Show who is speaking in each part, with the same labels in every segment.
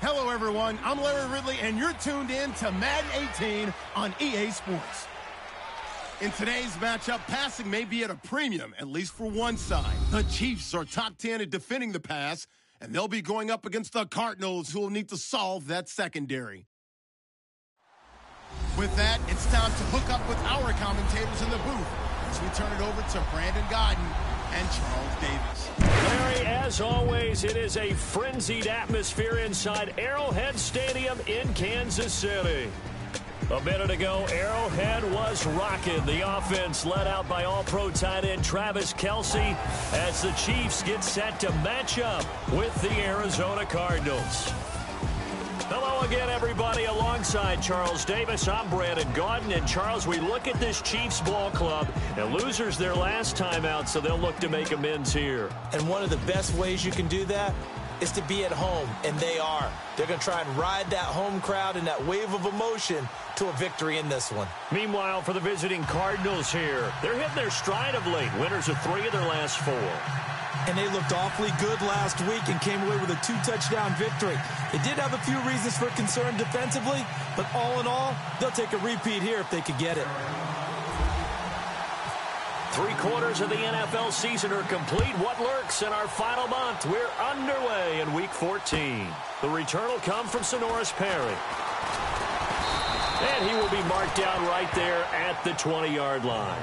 Speaker 1: Hello, everyone. I'm Larry Ridley, and you're tuned in to Madden 18 on EA Sports. In today's matchup, passing may be at a premium, at least for one side. The Chiefs are top 10 at defending the pass, and they'll be going up against the Cardinals, who will need to solve that secondary. With that, it's time to hook up with our commentators in the booth as we turn it over to Brandon Godden and Charles Davis.
Speaker 2: Larry, as always, it is a frenzied atmosphere inside Arrowhead Stadium in Kansas City. A minute ago, Arrowhead was rocking. The offense led out by all-pro tight end Travis Kelce as the Chiefs get set to match up with the Arizona Cardinals. Hello again, everybody. Alongside Charles Davis, I'm Brandon Gaudin. And, Charles, we look at this Chiefs ball club, and losers their last time out, so they'll look to make amends here.
Speaker 3: And one of the best ways you can do that is to be at home, and they are. They're going to try and ride that home crowd and that wave of emotion to a victory in this one.
Speaker 2: Meanwhile, for the visiting Cardinals here, they're hitting their stride of late. Winners of 3 of their last 4.
Speaker 3: And they looked awfully good last week and came away with a 2-touchdown victory. They did have a few reasons for concern defensively, but all in all, they'll take a repeat here if they could get it.
Speaker 2: 3 quarters of the NFL season are complete. What lurks in our final month? We're underway in Week 14. The return will come from Sonoris Perry. And he will be marked down right there at the 20-yard line.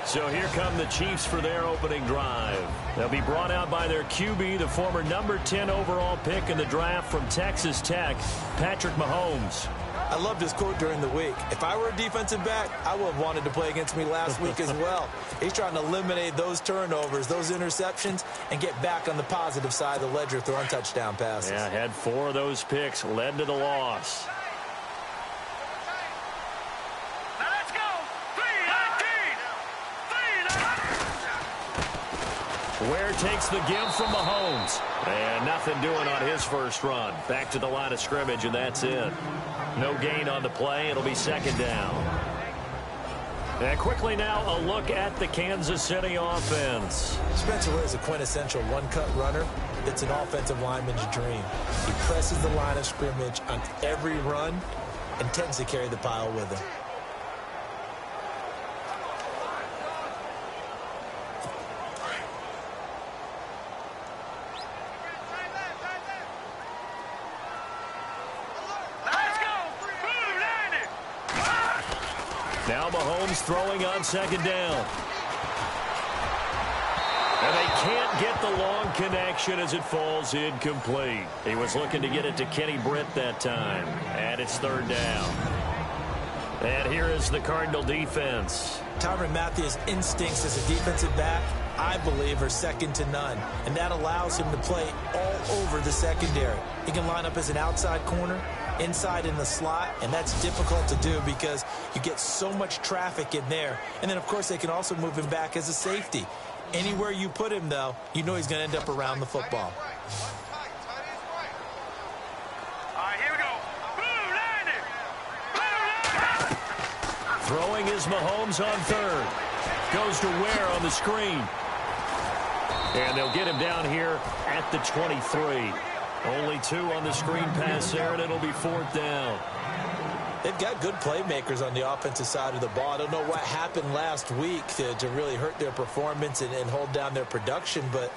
Speaker 2: So here come the Chiefs for their opening drive. They'll be brought out by their QB, the former number 10 overall pick in the draft from Texas Tech, Patrick Mahomes.
Speaker 3: I loved his quote during the week. If I were a defensive back, I would have wanted to play against me last week as well. He's trying to eliminate those turnovers, those interceptions, and get back on the positive side of the ledger throwing touchdown passes.
Speaker 2: Yeah, had 4 of those picks, led to the loss. Ware takes the give from Mahomes. And nothing doing on his first run. Back to the line of scrimmage, and that's it. No gain on the play. It'll be second down. And quickly now, a look at the Kansas City offense.
Speaker 3: Spencer Ware is a quintessential one-cut runner. It's an offensive lineman's dream. He presses the line of scrimmage on every run and tends to carry the pile with him.
Speaker 2: Now Mahomes throwing on second down. And they can't get the long connection as it falls incomplete. He was looking to get it to Kenny Britt that time. And it's third down. And here is the Cardinal defense.
Speaker 3: Tyrann Mathieu's instincts as a defensive back, I believe, are second to none. And that allows him to play all over the secondary. He can line up as an outside corner, inside in the slot, and that's difficult to do because you get so much traffic in there. And then, of course, they can also move him back as a safety. Anywhere you put him, though, you know he's going to end up around the football.
Speaker 2: Throwing is Mahomes on third. Goes to Ware on the screen. And they'll get him down here at the 23. Only 2 on the screen pass there, and it'll be fourth down.
Speaker 3: They've got good playmakers on the offensive side of the ball. I don't know what happened last week to really hurt their performance and hold down their production, but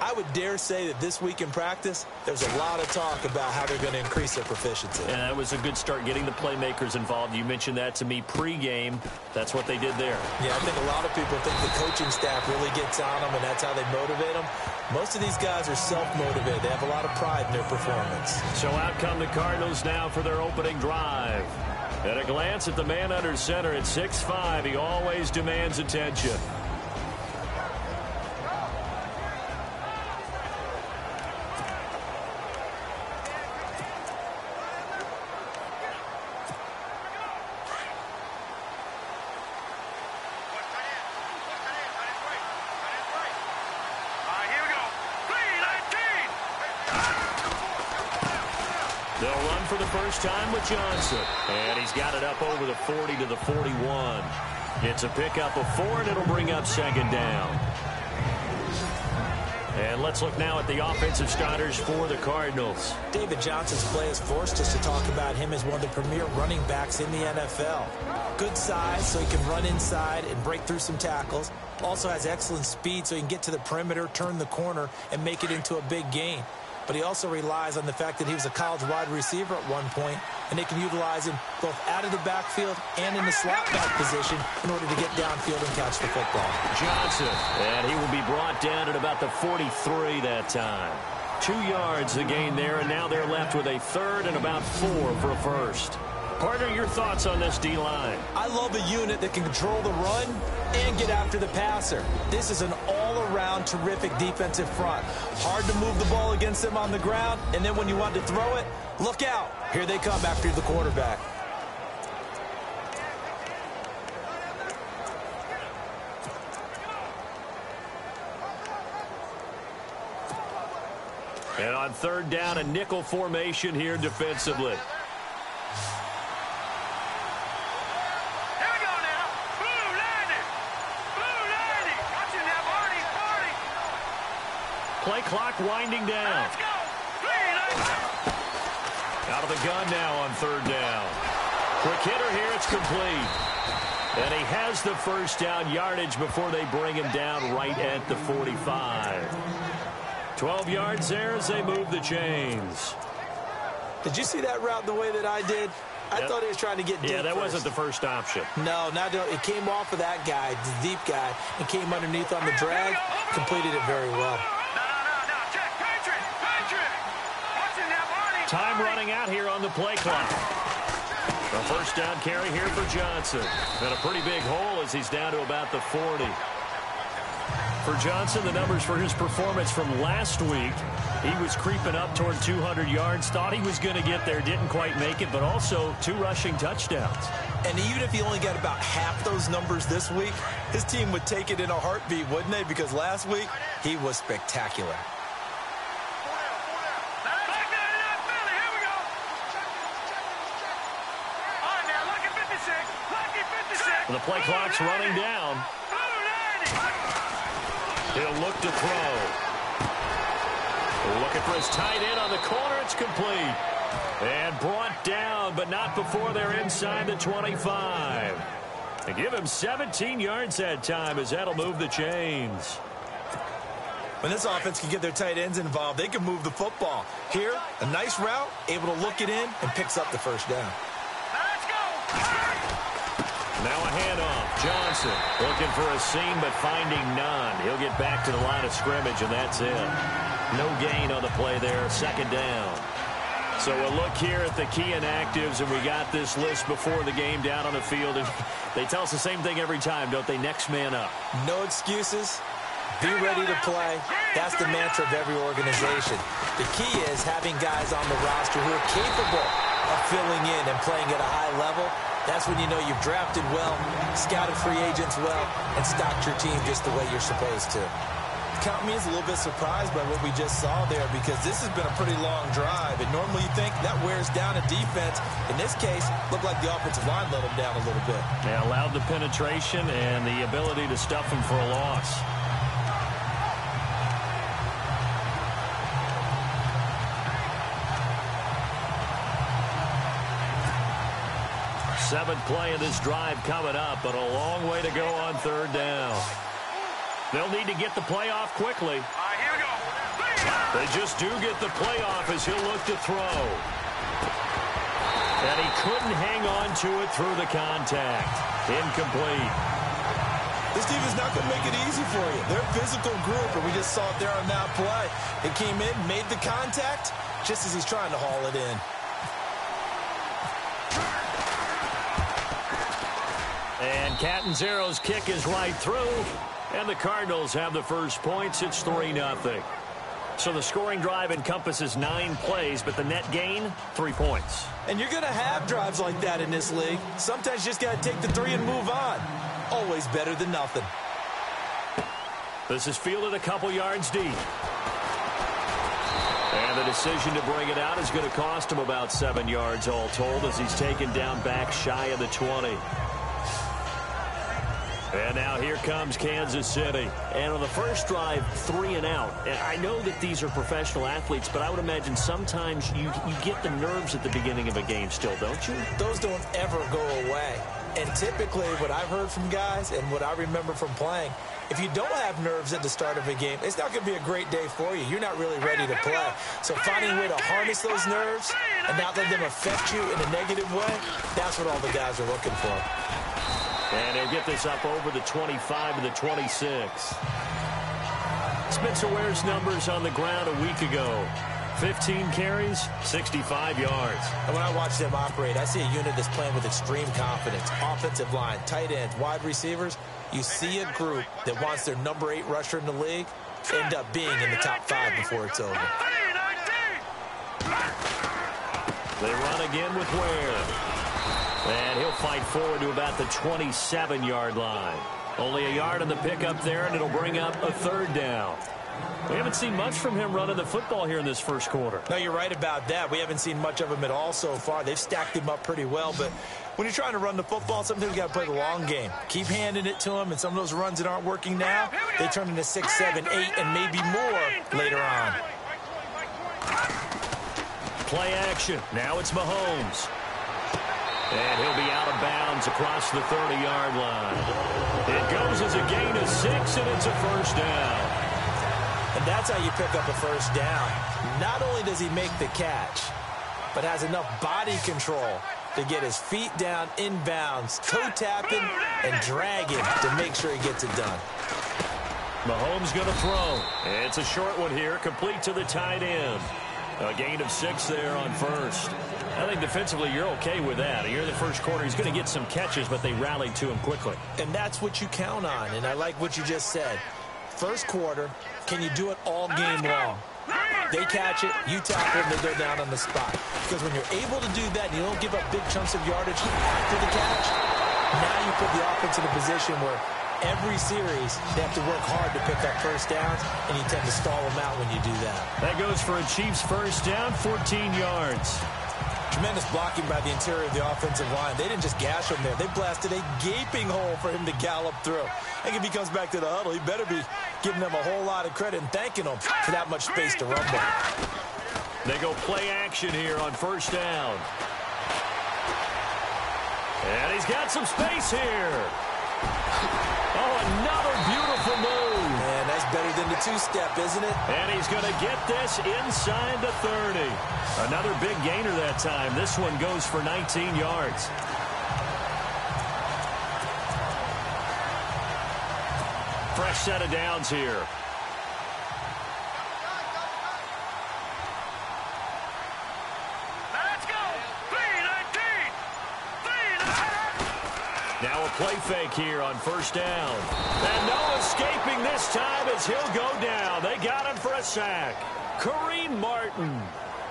Speaker 3: I would dare say that this week in practice, there's a lot of talk about how they're going to increase their proficiency.
Speaker 2: And that was a good start, getting the playmakers involved. You mentioned that to me pregame. That's what they did there.
Speaker 3: Yeah, I think a lot of people think the coaching staff really gets on them, and that's how they motivate them. Most of these guys are self-motivated. They have a lot of pride in their performance.
Speaker 2: So out come the Cardinals now for their opening drive. At a glance at the man under center at 6'5", he always demands attention. They'll run for the first time with Johnson. And he's got it up over the 40 to the 41. It's a pickup of 4, and it'll bring up second down. And let's look now at the offensive starters for the Cardinals.
Speaker 3: David Johnson's play has forced us to talk about him as one of the premier running backs in the NFL. Good size, so he can run inside and break through some tackles. Also has excellent speed, so he can get to the perimeter, turn the corner, and make it into a big gain. But he also relies on the fact that he was a college wide receiver at one point, and they can utilize him both out of the backfield and in the slot back position in order to get downfield and catch the football.
Speaker 2: Johnson, and he will be brought down at about the 43 that time. 2 yards the gain there, and now they're left with a third and about 4 for a first. Partner, your thoughts on this D-line?
Speaker 3: I love a unit that can control the run and get after the passer. This is an all-around terrific defensive front. Hard to move the ball against them on the ground, and then when you want to throw it, look out. Here they come after the quarterback.
Speaker 2: And on third down, a nickel formation here defensively. Play clock winding down. Out of the gun now on third down. Quick hitter here, it's complete. And he has the first down yardage before they bring him down right at the 45. 12 yards there as they move the chains.
Speaker 3: Did you see that route the way that I did? I thought he was trying to get deep.
Speaker 2: Yeah, that
Speaker 3: first.
Speaker 2: wasn't the first option.
Speaker 3: No, it came off of that guy, the deep guy, and came underneath on the drag. Completed it very well.
Speaker 2: Time running out here on the play clock. A first down carry here for Johnson. And a pretty big hole as he's down to about the 40. For Johnson, the numbers for his performance from last week, he was creeping up toward 200 yards. Thought he was going to get there, didn't quite make it, but also 2 rushing touchdowns.
Speaker 3: And even if he only got about half those numbers this week, his team would take it in a heartbeat, wouldn't they? Because last week, he was spectacular.
Speaker 2: The play clock's running down. He'll look to throw. Looking for his tight end on the corner. It's complete. And brought down, but not before they're inside the 25. They give him 17 yards that time as that'll move the chains.
Speaker 3: When this offense can get their tight ends involved, they can move the football. Here, a nice route, able to look it in, and picks up the first down.
Speaker 2: Now a handoff. Johnson looking for a seam, but finding none. He'll get back to the line of scrimmage, and that's it. No gain on the play there. Second down. So we'll look here at the key inactives, and we got this list before the game down on the field. And they tell us the same thing every time, don't they? Next man up.
Speaker 3: No excuses. Be ready to play. That's the mantra of every organization. The key is having guys on the roster who are capable of filling in and playing at a high level. That's when you know you've drafted well, scouted free agents well, and stocked your team just the way you're supposed to. Count me as a little bit surprised by what we just saw there, because this has been a pretty long drive, and normally you think that wears down a defense. In this case, looked like the offensive line let them down a little bit.
Speaker 2: They allowed the penetration and the ability to stuff them for a loss. Seventh play of this drive coming up, but a long way to go on third down. They'll need to get the play off quickly.
Speaker 4: Here we go.
Speaker 2: They just do get the play off as he'll look to throw. And he couldn't hang on to it through the contact. Incomplete.
Speaker 3: This team is not going to make it easy for you. They're a physical group, and we just saw it there on that play. It came in, made the contact, just as he's trying to haul it in.
Speaker 2: And Catanzaro's kick is right through. And the Cardinals have the first points. It's 3-0. So the scoring drive encompasses 9 plays, but the net gain, 3 points.
Speaker 3: And you're going to have drives like that in this league. Sometimes you just got to take the 3 and move on. Always better than nothing.
Speaker 2: This is fielded a couple yards deep. And the decision to bring it out is going to cost him about 7 yards all told as he's taken down back shy of the 20. And now here comes Kansas City. And on the first drive, 3 and out. And I know that these are professional athletes, but I would imagine sometimes you get the nerves at the beginning of a game still, don't you?
Speaker 3: Those don't ever go away. And typically what I've heard from guys and what I remember from playing, if you don't have nerves at the start of a game, it's not going to be a great day for you. You're not really ready to play. So finding a way to harness those nerves and not let them affect you in a negative way, that's what all the guys are looking for.
Speaker 2: And he'll get this up over the 25 to the 26. Spencer Ware's numbers on the ground a week ago. 15 carries, 65 yards.
Speaker 3: And when I watch them operate, I see a unit that's playing with extreme confidence. Offensive line, tight ends, wide receivers. You see a group that wants their number 8 rusher in the league end up being in the top 5 before it's over.
Speaker 2: They run again with Ware. And he'll fight forward to about the 27-yard line. Only a yard on the pickup there, and it'll bring up a 3rd down. We haven't seen much from him running the football here in this first quarter.
Speaker 3: No, you're right about that. We haven't seen much of him at all so far. They've stacked him up pretty well, but when you're trying to run the football, sometimes you got to play the long game. Keep handing it to him, and some of those runs that aren't working now, they turn into 6, 7, 8, and maybe more later on.
Speaker 2: Play action. Now it's Mahomes. And he'll be out of bounds across the 30-yard line. It goes as a gain of 6, and it's a first down.
Speaker 3: And that's how you pick up a first down. Not only does he make the catch, but has enough body control to get his feet down inbounds, toe tapping, and dragging to make sure he gets it done.
Speaker 2: Mahomes going to throw. It's a short one here, complete to the tight end. A gain of 6 there on first. I think defensively you're okay with that. Here in the first quarter, he's going to get some catches, but they rallied to him quickly.
Speaker 3: And that's what you count on, and I like what you just said. First quarter, can you do it all game long? They catch it, you tackle them, they go down on the spot. Because when you're able to do that and you don't give up big chunks of yardage after the catch, now you put the offense in a position where every series they have to work hard to pick up first downs, and you tend to stall them out when you do that.
Speaker 2: That goes for a Chiefs first down, 14 yards.
Speaker 3: Tremendous blocking by the interior of the offensive line. They didn't just gash him there. They blasted a gaping hole for him to gallop through. I think if he comes back to the huddle, he better be giving them a whole lot of credit and thanking them for that much space to rumble.
Speaker 2: They go play action here on first down. And he's got some space here. Oh, another beautiful move.
Speaker 3: And that's better than the two-step, isn't it?
Speaker 2: And he's going to get this inside the 30. Another big gainer that time. This one goes for 19 yards. Fresh set of downs here.
Speaker 4: Let's go. 3-19.
Speaker 2: Now a play fake here on first down. And no escaping this time as he'll go down. They got him for a sack. Kareem Martin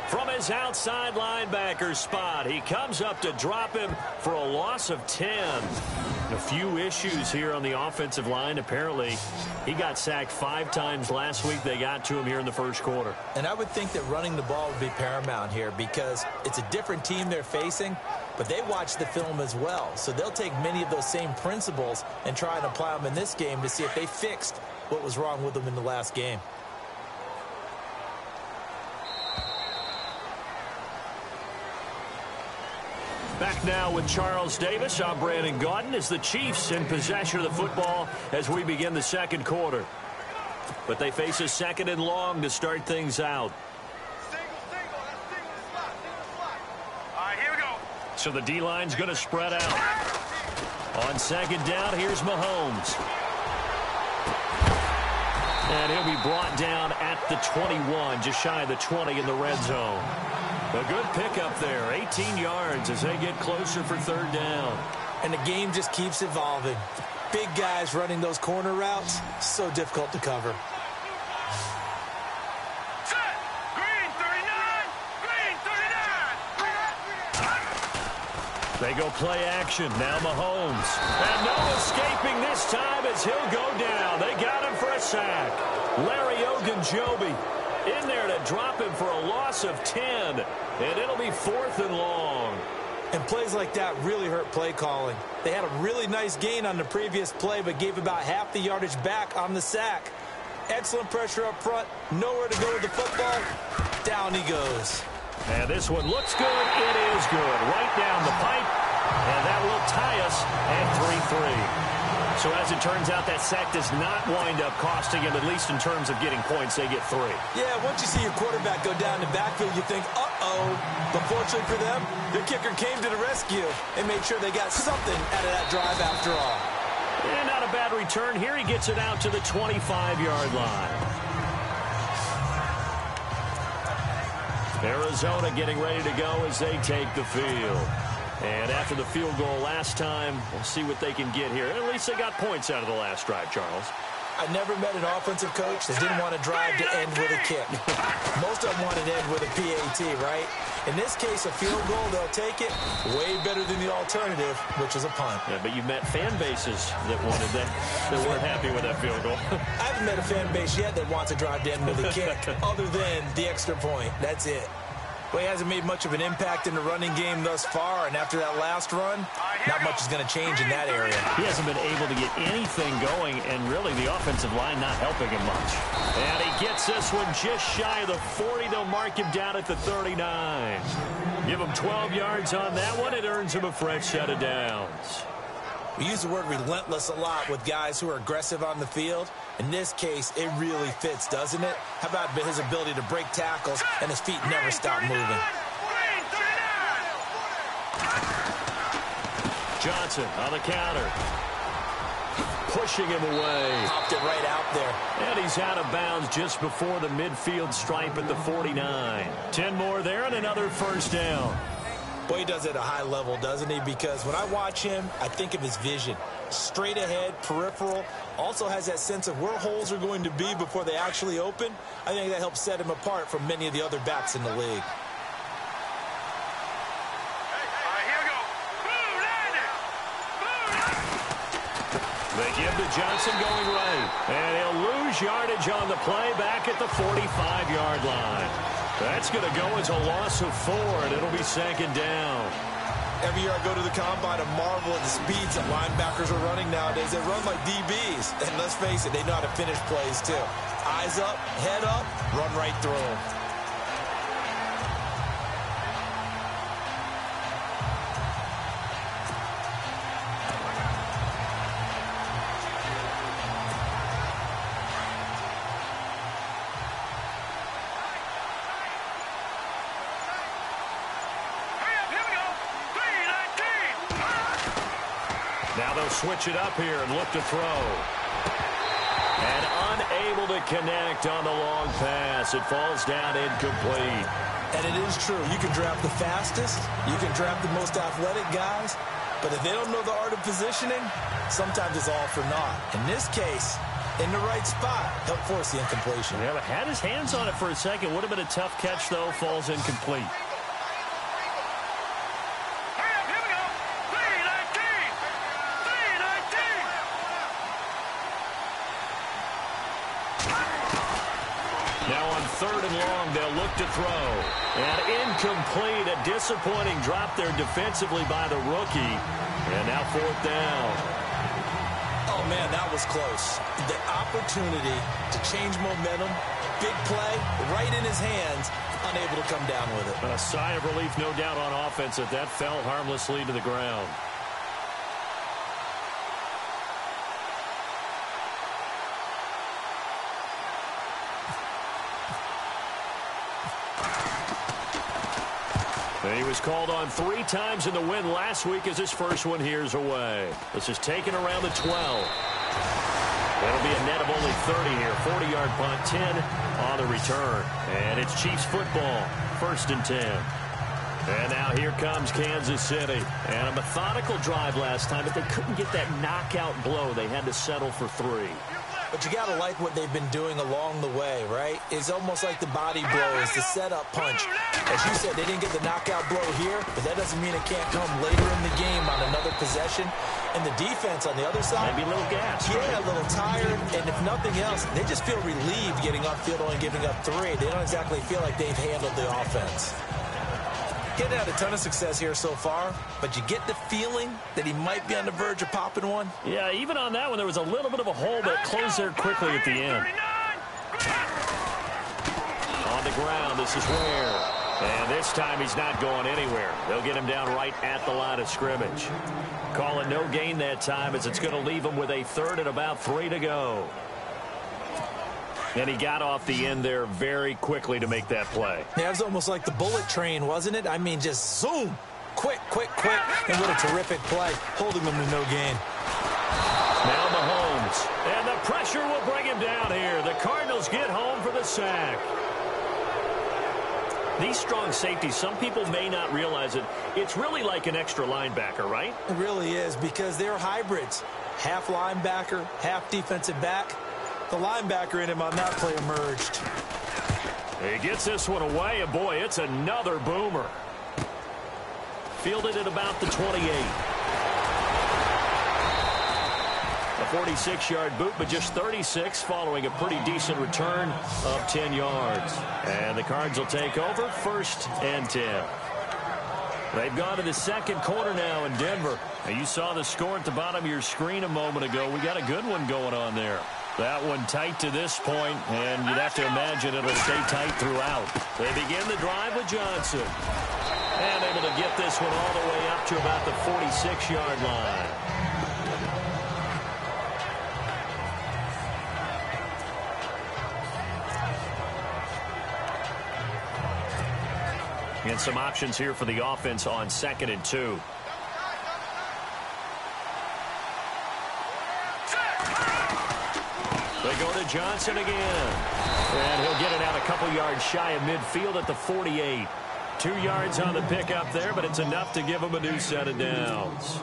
Speaker 2: from his outside linebacker spot. He comes up to drop him for a loss of 10. A few issues here on the offensive line. Apparently, he got sacked 5 times last week. They got to him here in the first quarter.
Speaker 3: And I would think that running the ball would be paramount here because it's a different team they're facing, but they watch the film as well. So they'll take many of those same principles and try and apply them in this game to see if they fixed what was wrong with them in the last game.
Speaker 2: Back now with Charles Davis. I'm Brandon Gaudin as the Chiefs in possession of the football as we begin the second quarter. But they face a 2nd and long to start things out.
Speaker 4: All right, here we go.
Speaker 2: So the D-line's going to spread out. On 2nd down, here's Mahomes. And he'll be brought down at the 21, just shy of the 20 in the red zone. A good pickup there, 18 yards as they get closer for 3rd down.
Speaker 3: And the game just keeps evolving. Big guys running those corner routes, so difficult to cover.
Speaker 4: Set. Green 39. Green 39.
Speaker 2: They go play action. Now Mahomes. And no escaping this time as he'll go down. They got him for a sack. Larry Ogunjobi in there to drop him for a loss of 10. And it'll be 4th and long.
Speaker 3: And plays like that really hurt play calling. They had a really nice gain on the previous play, but gave about half the yardage back on the sack. Excellent pressure up front. Nowhere to go with the football. Down he goes.
Speaker 2: And this one looks good. It is good. Right down the pipe. And that will tie us at 3-3. So as it turns out, that sack does not wind up costing him, at least in terms of getting points. They get 3.
Speaker 3: Yeah, once you see your quarterback go down the backfield, you think, uh-oh. But fortunately for them, their kicker came to the rescue and made sure they got something out of that drive after all.
Speaker 2: And not a bad return. Here he gets it out to the 25-yard line. Arizona getting ready to go as they take the field. And after the field goal last time, we'll see what they can get here. At least they got points out of the last drive, Charles.
Speaker 3: I never met an offensive coach that didn't want to drive to end with a kick. Most of them wanted to end with a PAT, right? In this case, a field goal, they'll take it. Way better than the alternative, which is a punt.
Speaker 2: Yeah, but you've met fan bases that wanted that weren't happy with that field goal.
Speaker 3: I haven't met a fan base yet that wants to drive to end with a kick, other than the extra point. That's it. Well, he hasn't made much of an impact in the running game thus far, and after that last run, not much is going to change in that area.
Speaker 2: He hasn't been able to get anything going, and really the offensive line not helping him much. And he gets this one just shy of the 40. They'll mark him down at the 39. Give him 12 yards on that one. It earns him a fresh set of downs.
Speaker 3: We use the word relentless a lot with guys who are aggressive on the field. In this case, it really fits, doesn't it? How about his ability to break tackles and his feet never stop moving?
Speaker 2: Johnson on the counter. Pushing him away.
Speaker 3: Popped it right out there.
Speaker 2: And he's out of bounds just before the midfield stripe at the 49. 10 more there and another first down.
Speaker 3: Boy, he does it at a high level, doesn't he? Because when I watch him, I think of his vision. Straight ahead, peripheral. Also has that sense of where holes are going to be before they actually open. I think that helps set him apart from many of the other backs in the league.
Speaker 2: They give to Johnson going right. And he'll lose yardage on the play back at the 45-yard line. That's going to go as a loss of 4, and it'll be second down.
Speaker 3: Every year I go to the combine, I marvel at the speeds that linebackers are running nowadays. They run like DBs. And let's face it, they know how to finish plays too. Eyes up, head up, run right through them.
Speaker 2: Now they'll switch it up here and look to throw. And unable to connect on the long pass. It falls down incomplete.
Speaker 3: And it is true. You can draft the fastest. You can draft the most athletic guys. But if they don't know the art of positioning, sometimes it's all for naught. In this case, in the right spot, help force the incompletion.
Speaker 2: Yeah, but had his hands on it for a second. Would have been a tough catch, though. Falls incomplete. Now on 3rd and long, they'll look to throw. And incomplete, a disappointing drop there defensively by the rookie. And now 4th down.
Speaker 3: Oh, man, that was close. The opportunity to change momentum, big play, right in his hands, unable to come down with it.
Speaker 2: A sigh of relief, no doubt, on offense that that fell harmlessly to the ground. And he was called on 3 times in the win last week as his first one here's away. This is taken around the 12. That'll be a net of only 30 here. 40-yard punt, 10 on the return. And it's Chiefs football, 1st and 10. And now here comes Kansas City. And a methodical drive last time, but they couldn't get that knockout blow. They had to settle for 3.
Speaker 3: But you got to like what they've been doing along the way, right? It's almost like the body blows, the setup punch. As you said, they didn't get the knockout blow here, but that doesn't mean it can't come later in the game on another possession. And the defense on the other side,
Speaker 2: maybe a little gas.
Speaker 3: Yeah,
Speaker 2: right?
Speaker 3: A little tired. And if nothing else, they just feel relieved getting upfield, only giving up 3. They don't exactly feel like they've handled the offense. He hasn't had a ton of success here so far, but you get the feeling that he might be on the verge of popping one.
Speaker 2: Yeah, even on that one, there was a little bit of a hole, but closed there quickly at the end. On the ground, this is Ware. And this time he's not going anywhere. They'll get him down right at the line of scrimmage. Calling no gain that time as it's going to leave him with a third and about 3 to go. And he got off the end there very quickly to make that play.
Speaker 3: Yeah, it was almost like the bullet train, wasn't it? I mean, just zoom. Quick, quick, quick. And what a terrific play, holding them to no gain.
Speaker 2: Now Mahomes. And the pressure will bring him down here. The Cardinals get home for the sack. These strong safeties, some people may not realize it. It's really like an extra linebacker, right?
Speaker 3: It really is, because they're hybrids. Half linebacker, half defensive back. The linebacker in him on that play emerged.
Speaker 2: He gets this one away, and boy, it's another boomer. Fielded at about the 28. A 46-yard boot, but just 36 following a pretty decent return of 10 yards. And the Cards will take over, 1st and 10. They've gone to the second quarter now in Denver. Now, you saw the score at the bottom of your screen a moment ago. We got a good one going on there. That one tight to this point, and you'd have to imagine it'll stay tight throughout. They begin the drive with Johnson. And able to get this one all the way up to about the 46-yard line. And some options here for the offense on 2nd and 2. They go to Johnson again. And he'll get it out a couple yards shy of midfield at the 48. 2 yards on the pickup there, but it's enough to give him a new set of downs.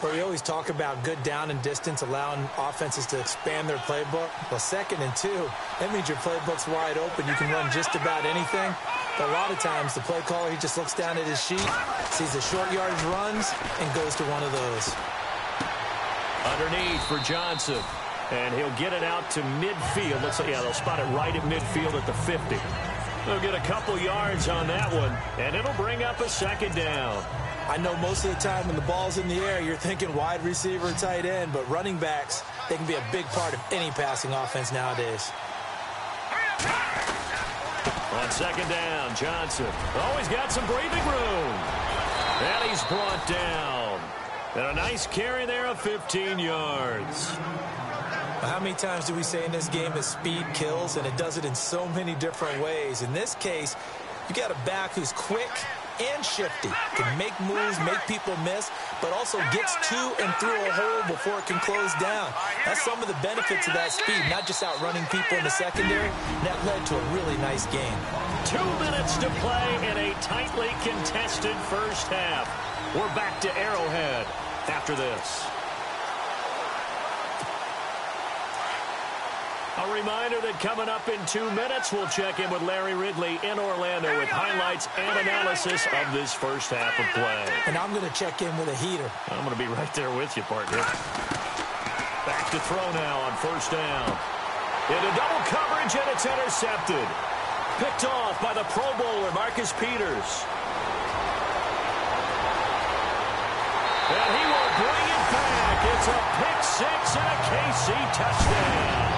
Speaker 3: Well, we always talk about good down and distance, allowing offenses to expand their playbook. Well, 2nd and 2, that means your playbook's wide open. You can run just about anything. But a lot of times, the play caller, he just looks down at his sheet, sees the short yardage runs, and goes to one of those.
Speaker 2: Underneath for Johnson. And he'll get it out to midfield. Looks like, yeah, they'll spot it right at midfield at the 50. They'll get a couple yards on that one, and it'll bring up a 2nd down.
Speaker 3: I know most of the time when the ball's in the air, you're thinking wide receiver, tight end, but running backs, they can be a big part of any passing offense nowadays.
Speaker 2: On 2nd down, Johnson. Always got some breathing room. And he's brought down. And a nice carry there of 15 yards.
Speaker 3: How many times do we say in this game that speed kills, and it does it in so many different ways? In this case, you got a back who's quick and shifty, can make moves, make people miss, but also gets to and through a hole before it can close down. That's some of the benefits of that speed, not just outrunning people in the secondary. That led to a really nice game.
Speaker 2: 2 minutes to play in a tightly contested first half. We're back to Arrowhead after this. A reminder that coming up in 2 minutes, we'll check in with Larry Ridley in Orlando with highlights and analysis of this first half of play.
Speaker 3: And I'm going to check in with a heater.
Speaker 2: I'm going to be right there with you, partner. Back to throw now on 1st down. Into double coverage, and it's intercepted. Picked off by the Pro Bowler, Marcus Peters. And he will bring it back. It's a pick 6 and a KC touchdown.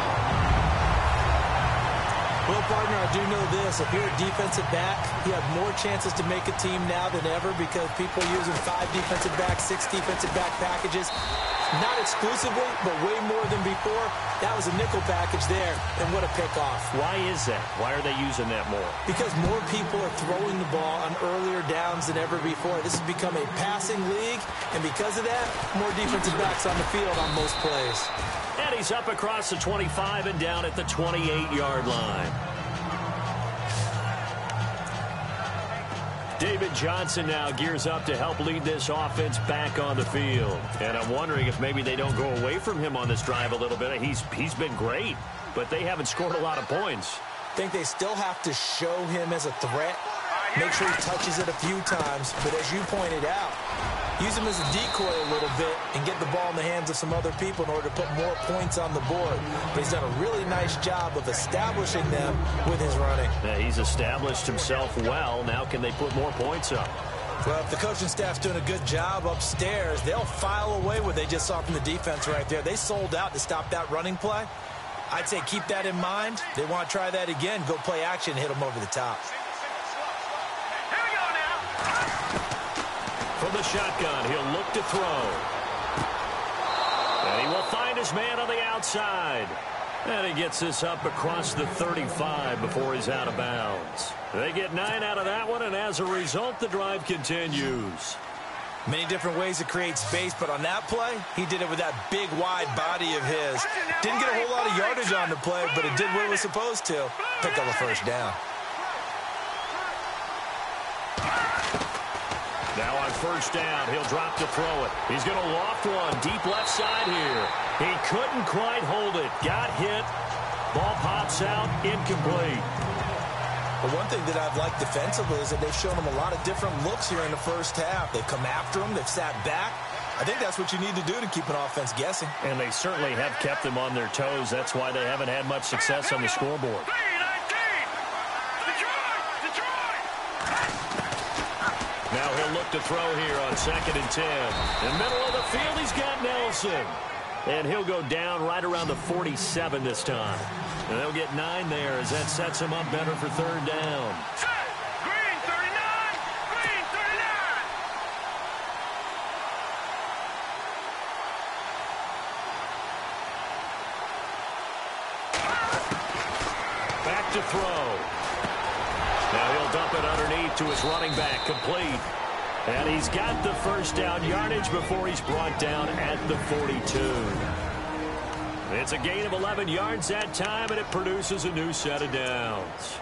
Speaker 3: Well, partner, I do know this. If you're a defensive back, you have more chances to make a team now than ever because people are using 5 defensive backs, 6 defensive back packages. Not exclusively, but way more than before. That was a nickel package there, and what a pickoff.
Speaker 2: Why is that? Why are they using that more?
Speaker 3: Because more people are throwing the ball on earlier downs than ever before. This has become a passing league, and because of that, more defensive backs on the field on most plays.
Speaker 2: And he's up across the 25 and down at the 28-yard line. David Johnson now gears up to help lead this offense back on the field. And I'm wondering if maybe they don't go away from him on this drive a little bit. He's been great, but they haven't scored a lot of points.
Speaker 3: I think they still have to show him as a threat. Make sure he touches it a few times. But as you pointed out, Use him as a decoy a little bit and get the ball in the hands of some other people in order to put more points on the board. But he's done a really nice job of establishing them with his running.
Speaker 2: Yeah, he's established himself well. Now can they put more points up?
Speaker 3: Well, if the coaching staff's doing a good job upstairs, they'll file away what they just saw from the defense right there. They sold out to stop that running play. I'd say keep that in mind. They want to try that again. Go play action, hit them over the top.
Speaker 4: Here we go now.
Speaker 2: From the shotgun, he'll look to throw. And he will find his man on the outside. And he gets this up across the 35 before he's out of bounds. They get 9 out of that one, and as a result, the drive continues.
Speaker 3: Many different ways to create space, but on that play, he did it with that big, wide body of his. Didn't get a whole lot of yardage on the play, but it did what it was supposed to. Picked up a first down.
Speaker 2: Now on first down, he'll drop to throw it. He's going to loft one deep left side here. He couldn't quite hold it. Got hit. Ball pops out. Incomplete.
Speaker 3: But one thing that I've liked defensively is that they've shown him a lot of different looks here in the first half. They've come after him. They've sat back. I think that's what you need to do to keep an offense guessing.
Speaker 2: And they certainly have kept them on their toes. That's why they haven't had much success on the scoreboard. Now he'll look to throw here on 2nd and 10. In the middle of the field, he's got Nelson. And he'll go down right around the 47 this time. And they'll get 9 there as that sets him up better for 3rd down.
Speaker 4: Green 39! Green 39!
Speaker 2: Back to throw. Now he'll dump it underneath to his running back, complete. And he's got the first down yardage before he's brought down at the 42. It's a gain of 11 yards that time, and it produces a new set of downs.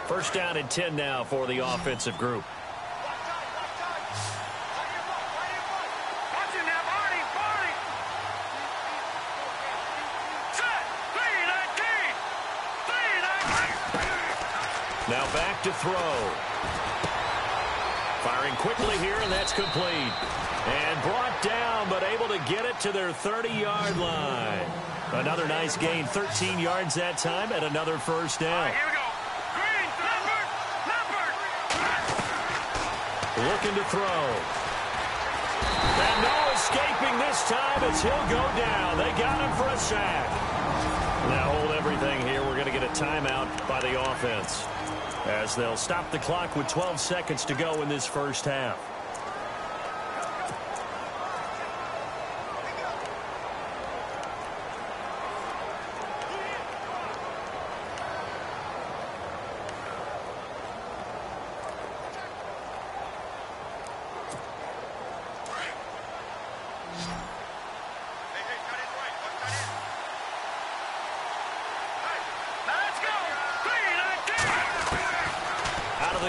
Speaker 2: First down and 10 now for the offensive group.
Speaker 4: Watch it now, Barney! Barney! Set! 3-19! 3-19!
Speaker 2: Now back to throw. Firing quickly here, and that's complete. And brought down, but able to get it to their 30-yard line. Another nice gain, 13 yards that time, and another first down.
Speaker 4: Here we go. Green, Leopard!
Speaker 2: Looking to throw. And no escaping this time as he'll go down. They got him for a sack. Now hold everything here. We're going to get a timeout by the offense, as they'll stop the clock with 12 seconds to go in this first half.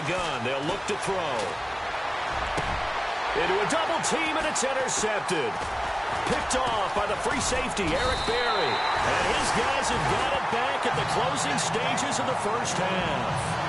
Speaker 2: Gun. They'll look to throw. Into a double team, and it's intercepted. Picked off by the free safety, Eric Berry. And his guys have got it back at the closing stages of the first half.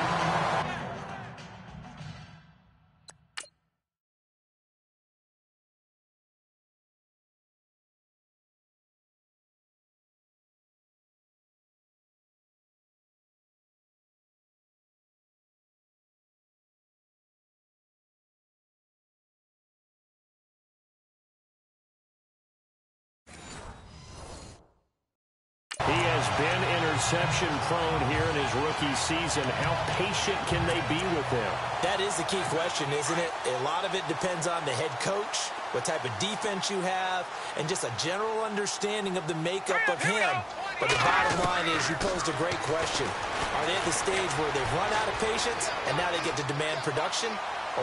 Speaker 2: He has been interception-prone here in his rookie season. How patient can they be with him?
Speaker 3: That is the key question, isn't it? A lot of it depends on the head coach, what type of defense you have, and just a general understanding of the makeup of him. But the bottom line is you posed a great question. Are they at the stage where they've run out of patience and now they get to demand production?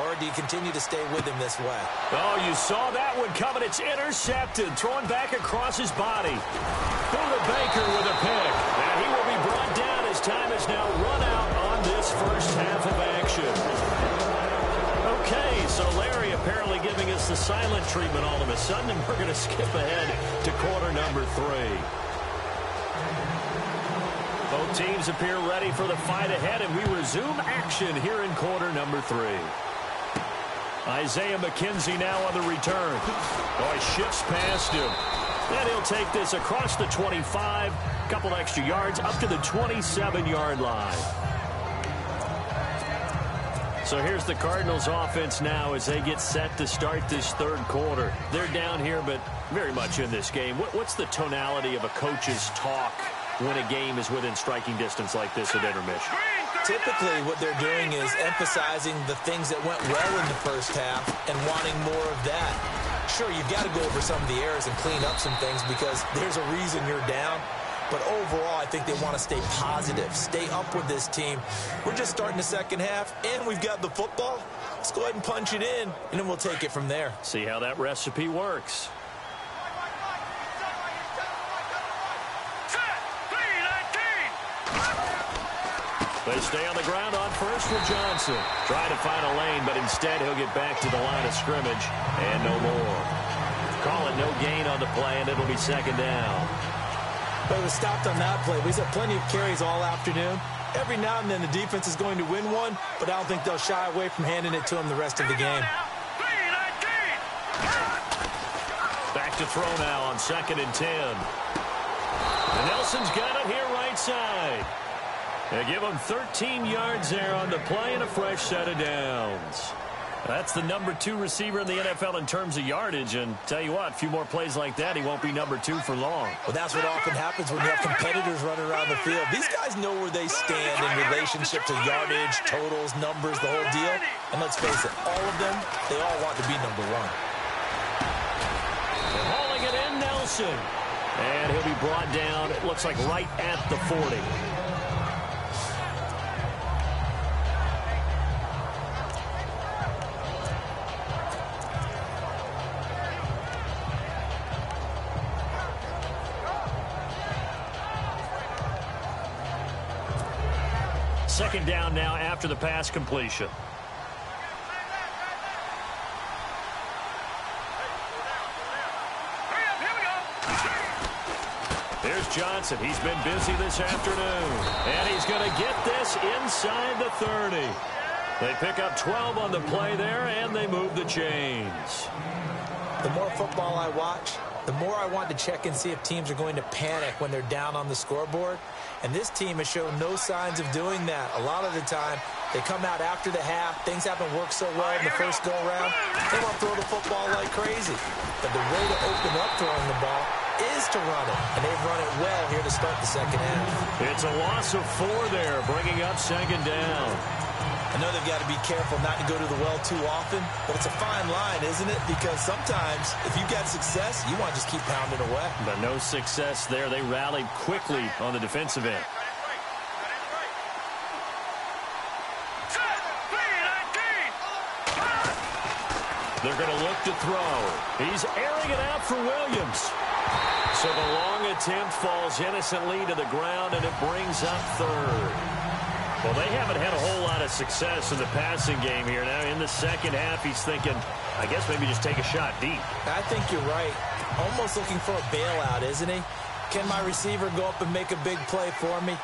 Speaker 3: Or do you continue to stay with him this way?
Speaker 2: Oh, you saw that one coming. It's intercepted. Throwing back across his body. Buda Baker with a pick. And he will be brought down time has now run out on this first half of action. Okay, so Larry apparently giving us the silent treatment all of a sudden, and we're going to skip ahead to quarter number 3. Both teams appear ready for the fight ahead, and we resume action here in quarter number 3. Isaiah McKenzie now on the return. Oh, he shifts past him. And he'll take this across the 25, a couple extra yards, up to the 27-yard line. So here's the Cardinals offense now as they get set to start this third quarter. They're down here, but very much in this game. What's the tonality of a coach's talk when a game is within striking distance like this at intermission?
Speaker 3: Typically, what they're doing is emphasizing the things that went well in the first half and wanting more of that. Sure, you've got to go over some of the errors and clean up some things because there's a reason you're down. But overall, I think they want to stay positive, stay up with this team. We're just starting the second half, and we've got the football. Let's go ahead and punch it in, and then we'll take it from there.
Speaker 2: See how that recipe works. They stay on the ground on first for Johnson. Trying to find a lane, but instead he'll get back to the line of scrimmage and no more. Call it no gain on the play, and it'll be second down.
Speaker 3: But it was stopped on that play. We've had plenty of carries all afternoon. Every now and then the defense is going to win one, but I don't think they'll shy away from handing it to him the rest of the game.
Speaker 2: Back to throw now on 2nd and 10. And Nelson's got it here right side. They give him 13 yards there on the play and a fresh set of downs. That's the number 2 receiver in the NFL in terms of yardage. And tell you what, a few more plays like that, he won't be number 2 for long.
Speaker 3: Well, that's what often happens when you have competitors running around the field. These guys know where they stand in relationship to yardage, totals, numbers, the whole deal. And let's face it, all of them, they all want to be number 1.
Speaker 2: They're hauling it in, Nelson. And he'll be brought down, it looks like right at the 40. Second down now after the pass completion. Here's Johnson. He's been busy this afternoon. And he's going to get this inside the 30. They pick up 12 on the play there, and they move the chains.
Speaker 3: The more football I watch, the more I want to check and see if teams are going to panic when they're down on the scoreboard. And this team has shown no signs of doing that. A lot of the time, they come out after the half. Things haven't worked so well in the first go-around. They want to throw the football like crazy. But the way to open up throwing the ball is to run it. And they've run it well here to start the second half.
Speaker 2: It's a loss of 4 there, bringing up second down.
Speaker 3: I know they've got to be careful not to go to the well too often, but it's a fine line, isn't it? Because sometimes, if you've got success, you want to just keep pounding away.
Speaker 2: But no success there. They rallied quickly on the defensive end. They're going to look to throw. He's airing it out for Williams. So the long attempt falls innocently to the ground, and it brings up third. Well, they haven't had a whole lot of success in the passing game here. Now, in the second half, he's thinking, I guess maybe just take a shot deep.
Speaker 3: I think you're right. Almost looking for a bailout, isn't he? Can my receiver go up and make a big play for me?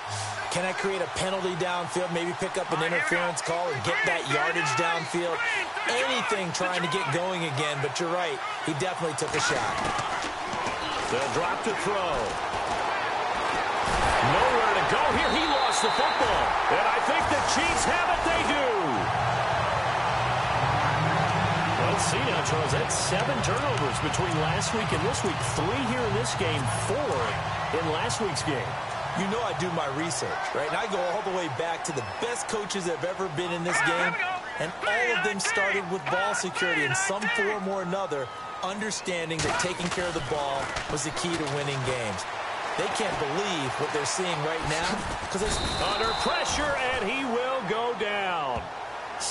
Speaker 3: Can I create a penalty downfield, maybe pick up an interference call and get that yardage downfield? Anything trying to get going again, but you're right. He definitely took a shot.
Speaker 2: They'll drop to throw. Nowhere to go here. He lost the football. And I think the Chiefs have it. They do. Let's see now, Charles. That's 7 turnovers between last week and this week. 3 here in this game, 4 in last week's game.
Speaker 3: You know I do my research, right? And I go all the way back to the best coaches that have ever been in this game. And all of them started with ball security in some form or another, understanding that taking care of the ball was the key to winning games. They can't believe what they're seeing right now because it's
Speaker 2: under pressure, and he will go down.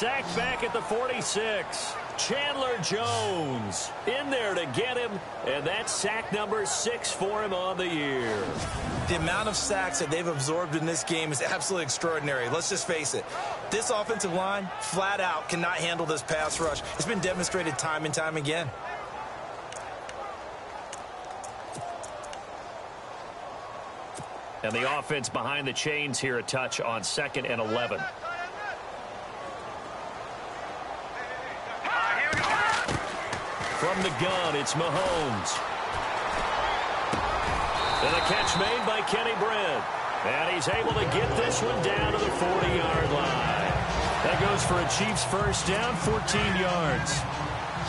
Speaker 2: sacked back at the 46. Chandler Jones in there to get him, and that's sack number 6 for him on the year.
Speaker 3: The amount of sacks that they've absorbed in this game is absolutely extraordinary. Let's just face it. This offensive line, flat out, cannot handle this pass rush. It's been demonstrated time and time again.
Speaker 2: And the offense behind the chains here a touch on 2nd and 11. From the gun, it's Mahomes. And a catch made by Kenny Brent. And he's able to get this one down to the 40-yard line. That goes for a Chiefs first down, 14 yards.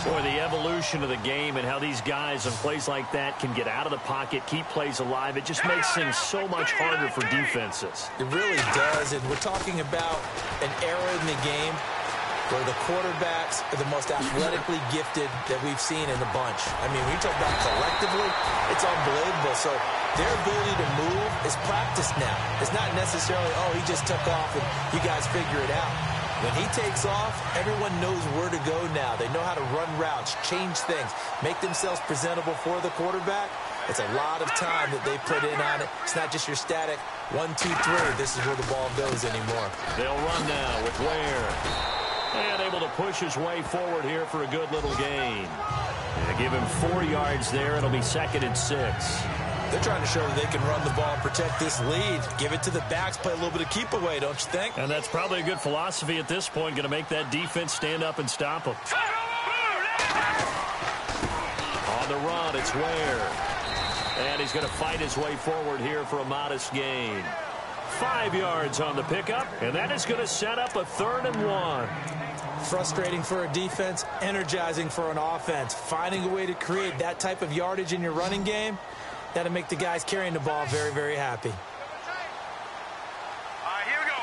Speaker 2: Boy, the evolution of the game and how these guys on plays like that can get out of the pocket, keep plays alive, it just makes things so much harder for defenses.
Speaker 3: It really does, and we're talking about an era in the game where the quarterbacks are the most athletically gifted that we've seen in the bunch. I mean, when you talk about collectively, it's unbelievable. So their ability to move is practiced now. It's not necessarily, oh, he just took off and you guys figure it out. When he takes off, everyone knows where to go now. They know how to run routes, change things, make themselves presentable for the quarterback. It's a lot of time that they put in on it. It's not just your static 1, 2, 3. This is where the ball goes anymore.
Speaker 2: They'll run now with Ware. And able to push his way forward here for a good little gain. And give him 4 yards there. It'll be 2nd and 6.
Speaker 3: They're trying to show that they can run the ball and protect this lead. Give it to the backs, play a little bit of keep away, don't you think?
Speaker 2: And that's probably a good philosophy at this point. Going to make that defense stand up and stop them. On the run, it's Ware. And he's going to fight his way forward here for a modest gain. 5 yards on the pickup, and that is going to set up a 3rd and 1.
Speaker 3: Frustrating for a defense, energizing for an offense. Finding a way to create that type of yardage in your running game, that'll make the guys carrying the ball very, very happy.
Speaker 4: All right, here we go.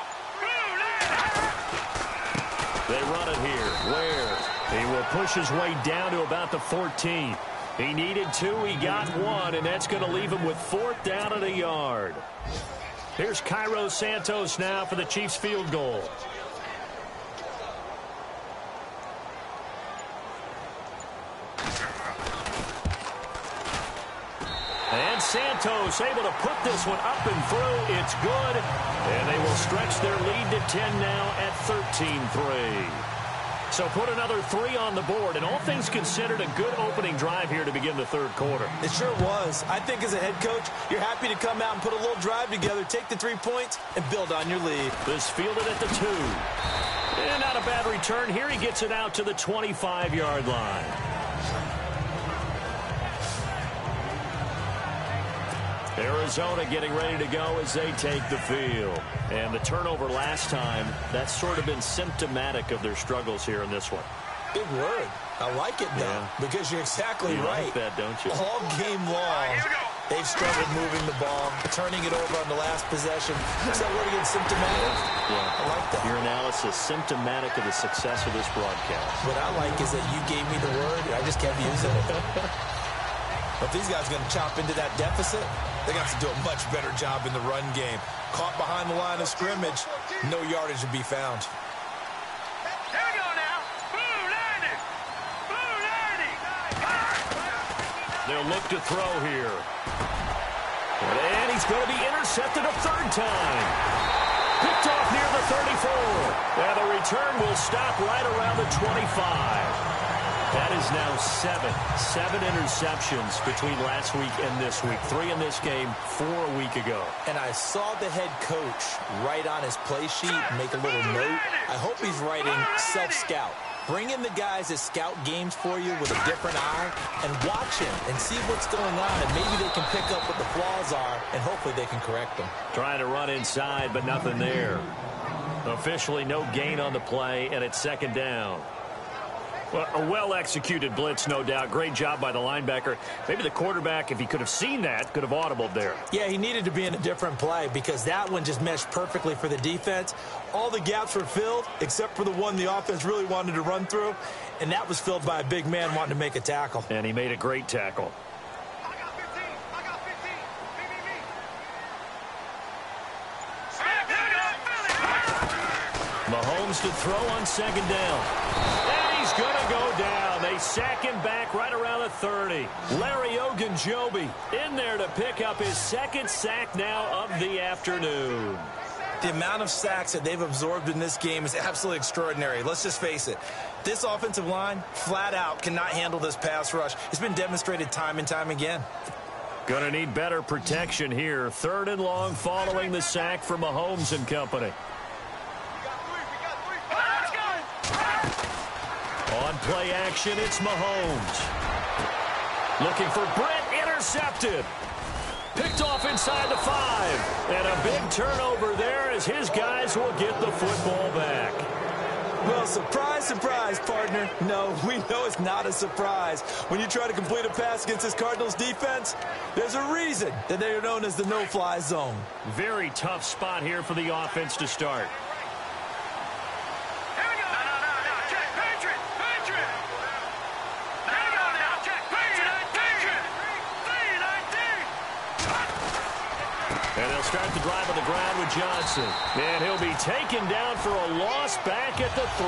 Speaker 2: They run it here. Ware. He will push his way down to about the 14. He needed 2. He got 1, and that's going to leave him with 4th down and a yard. Here's Cairo Santos now for the Chiefs field goal. And Santos able to put this one up and through. It's good. And they will stretch their lead to 10 now at 13-3. So put another 3 on the board, and all things considered, a good opening drive here to begin the 3rd quarter.
Speaker 3: It sure was. I think as a head coach, you're happy to come out and put a little drive together, take the 3 points, and build on your lead.
Speaker 2: This fielded at the 2. And not a bad return here. He gets it out to the 25-yard line. Arizona getting ready to go as they take the field. And the turnover last time, that's sort of been symptomatic of their struggles here in this one.
Speaker 3: Big word. I like it, though, because you're exactly right.
Speaker 2: You like that, don't you?
Speaker 3: All game long, they've struggled moving the ball, turning it over on the last possession. Is that word again, symptomatic?
Speaker 2: Yeah.
Speaker 3: I like that.
Speaker 2: Your analysis, symptomatic of the success of this broadcast.
Speaker 3: What I like is that you gave me the word, and I just kept using it. But these guys are going to chop into that deficit. They got to do a much better job in the run game. Caught behind the line of scrimmage, no yardage to be found.
Speaker 4: Here we go now. Blue 90. Blue 90.
Speaker 2: They'll look to throw here. And he's going to be intercepted a 3rd time. Picked off near the 34. And the return will stop right around the 25. That is now 7 interceptions between last week and this week. 3 in this game, 4 a week ago.
Speaker 3: And I saw the head coach write on his play sheet, make a little note. I hope he's writing self-scout. Bring in the guys that scout games for you with a different eye and watch him and see what's going on. And maybe they can pick up what the flaws are, and hopefully they can correct them.
Speaker 2: Trying to run inside, but nothing there. Officially no gain on the play, and it's 2nd down. Well, a well-executed blitz, no doubt. Great job by the linebacker. Maybe the quarterback, if he could have seen that, could have audibled there.
Speaker 3: Yeah, he needed to be in a different play because that one just meshed perfectly for the defense. All the gaps were filled except for the one the offense really wanted to run through, and that was filled by a big man wanting to make a tackle.
Speaker 2: And he made a great tackle.
Speaker 4: I got 15. I got 15. Me.
Speaker 2: Mahomes Mahomes to throw on second down. And he's going to go down. They sack him back right around the 30. Larry Ogunjobi in there to pick up his second sack now of the afternoon.
Speaker 3: The amount of sacks that they've absorbed in this game is absolutely extraordinary. Let's just face it. This offensive line, flat out, cannot handle this pass rush. It's been demonstrated time and time again.
Speaker 2: Going to need better protection here. 3rd and long following the sack from Mahomes and company. On play action, it's Mahomes. Looking for Brett, intercepted. Picked off inside the 5. And a big turnover there as his guys will get the football back.
Speaker 3: Well, surprise, surprise, partner. No, we know it's not a surprise. When you try to complete a pass against this Cardinals defense, there's a reason that they are known as the no-fly zone.
Speaker 2: Very tough spot here for the offense to start. And they'll start the drive on the ground with Johnson. And he'll be taken down for a loss back at the 3.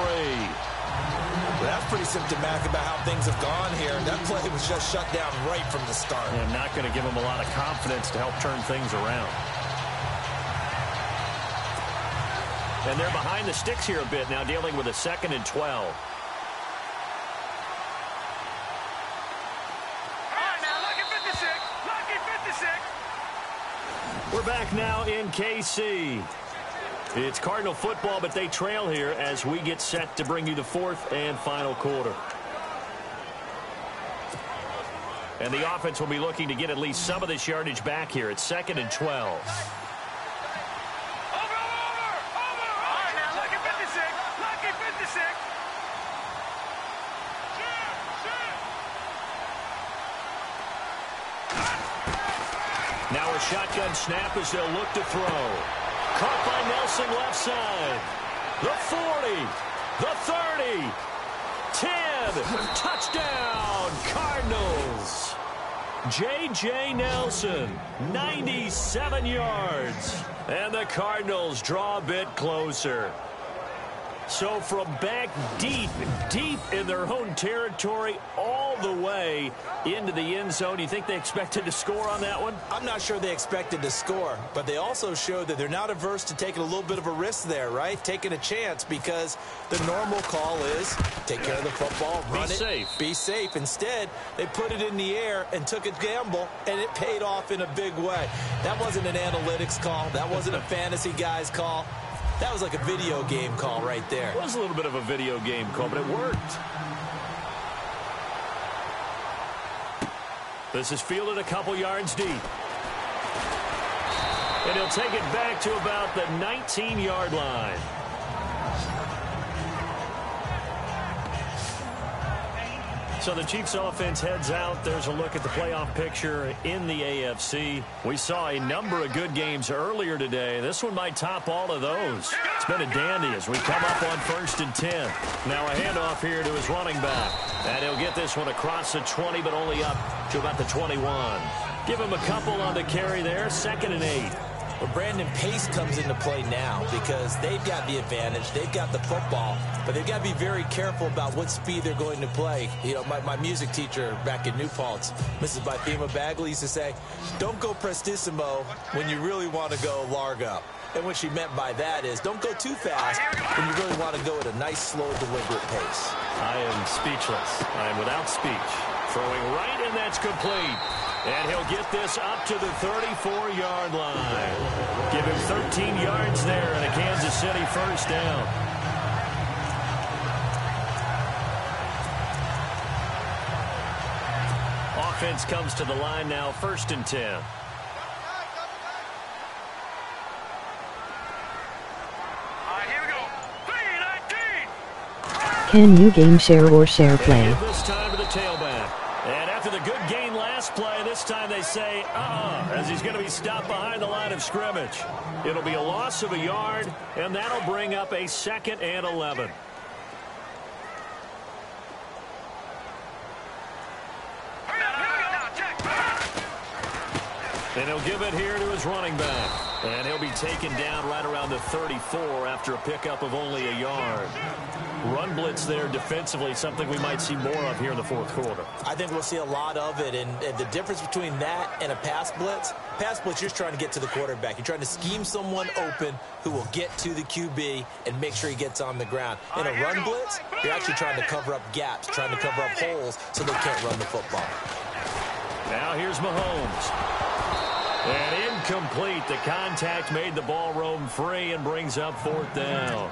Speaker 3: Well, that's pretty symptomatic about how things have gone here. That play was just shut down right from the start.
Speaker 2: And not going to give him a lot of confidence to help turn things around. And they're behind the sticks here a bit now, dealing with a 2nd and 12. We're back now in KC. It's Cardinal football, but they trail here as we get set to bring you the 4th and final quarter. And the offense will be looking to get at least some of this yardage back here. It's 2nd and 12. Now a shotgun snap as they'll look to throw. Caught by Nelson left side. The 40. The 30. 10. Touchdown, Cardinals. J.J. Nelson, 97 yards. And the Cardinals draw a bit closer. So from back deep in their own territory all the way into the end zone, you think they expected to score on that one?
Speaker 3: I'm not sure they expected to score, but they also showed that they're not averse to taking a little bit of a risk there, right? Taking a chance, because the normal call is take care of the football, run it, be safe. Instead, they put it in the air and took a gamble, and it paid off in a big way. That wasn't an analytics call. That wasn't a fantasy guy's call. That was like a video game call right there.
Speaker 2: It was a little bit of a video game call, but it worked. This is fielded a couple yards deep. And he'll take it back to about the 19-yard line. So the Chiefs offense heads out. There's a look at the playoff picture in the AFC. We saw a number of good games earlier today. This one might top all of those. It's been a dandy as we come up on 1st and 10. Now a handoff here to his running back. And he'll get this one across the 20, but only up to about the 21. Give him a couple on the carry there. 2nd and 8.
Speaker 3: Well, Brandon, pace comes into play now because they've got the advantage. They've got the football, but they've got to be very careful about what speed they're going to play. You know, my music teacher back in New Paltz, Mrs. Bythema Bagley, used to say, don't go prestissimo when you really want to go largo. And what she meant by that is don't go too fast when you really want to go at a nice, slow, deliberate pace.
Speaker 2: I am speechless. I am without speech. Throwing right, and that's complete. And he'll get this up to the 34-yard line. Give him 13 yards there and a Kansas City 1st down. Offense comes to the line now, 1st and 10.
Speaker 5: Can you game share or share play?
Speaker 2: This time to the tailback. And after the good gain last play, this time they say, as he's going to be stopped behind the line of scrimmage. It'll be a loss of a yard, and that'll bring up a 2nd and 11. And he'll give it here to his running back. And he'll be taken down right around the 34 after a pickup of only a yard. Run blitz there defensively, something we might see more of here in the fourth quarter.
Speaker 3: I think we'll see a lot of it, and the difference between that and a pass blitz, you're just trying to get to the quarterback. You're trying to scheme someone open who will get to the QB and make sure he gets on the ground. In a run blitz, you're actually trying to cover up gaps, trying to cover up holes so they can't run the football.
Speaker 2: Now here's Mahomes. And incomplete. The contact made the ball roam free and brings up fourth down.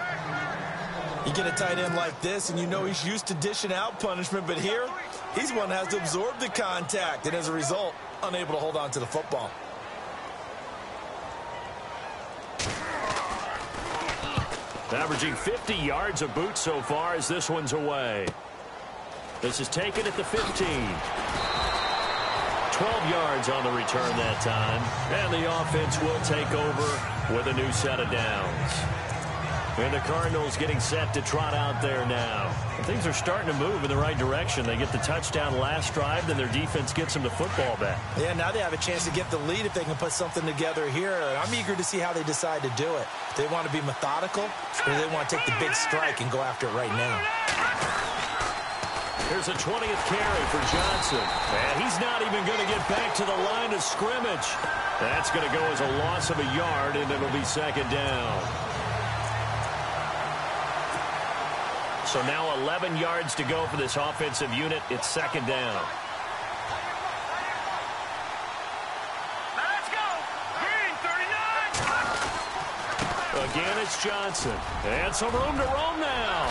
Speaker 3: You get a tight end like this, and you know he's used to dishing out punishment, but here, he's one that has to absorb the contact, and as a result, unable to hold on to the football.
Speaker 2: Averaging 50 yards a boot so far as this one's away. This is taken at the 15. 12 yards on the return that time. And the offense will take over with a new set of downs. And the Cardinals getting set to trot out there now. Things are starting to move in the right direction. They get the touchdown last drive, then their defense gets them the football back. Yeah, now they have a chance to get the lead if they can put something together here. And I'm eager to see how they decide to do it. Do they want to be methodical, or do they want to take the big strike and go after it right now? Here's a 20th carry for Johnson. And he's not even going to get back to the line of scrimmage. That's going to go as a loss of a yard, and it'll be second down. So now 11 yards to go for this offensive unit. It's second down.
Speaker 4: Let's go. Green, 39.
Speaker 2: Again, it's Johnson. And some room to roam now.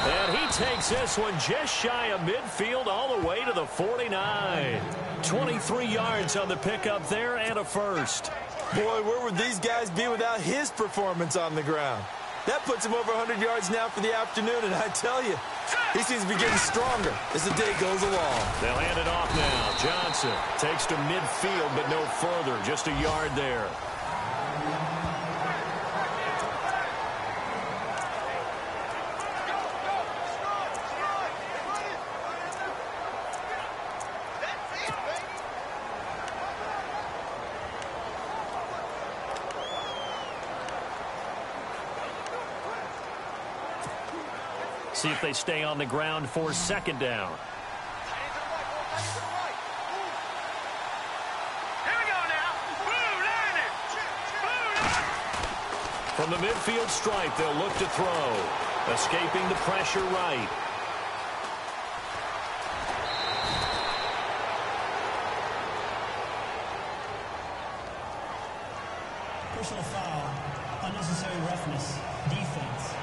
Speaker 2: And he takes this one just shy of midfield all the way to the 49. 23 yards on the pickup there and a first. Boy, where would these guys be without his performance on the ground? That puts him over 100 yards now for the afternoon, and I tell you, he seems to be getting stronger as the day goes along. They'll hand it off now. Johnson takes to midfield, but no further, just a yard there. See if they stay on the ground for second down.
Speaker 4: Here we go now. Blue line it. Blue line.
Speaker 2: From the midfield stripe, they'll look to throw. Escaping the pressure right.
Speaker 6: Personal foul, unnecessary roughness, defense.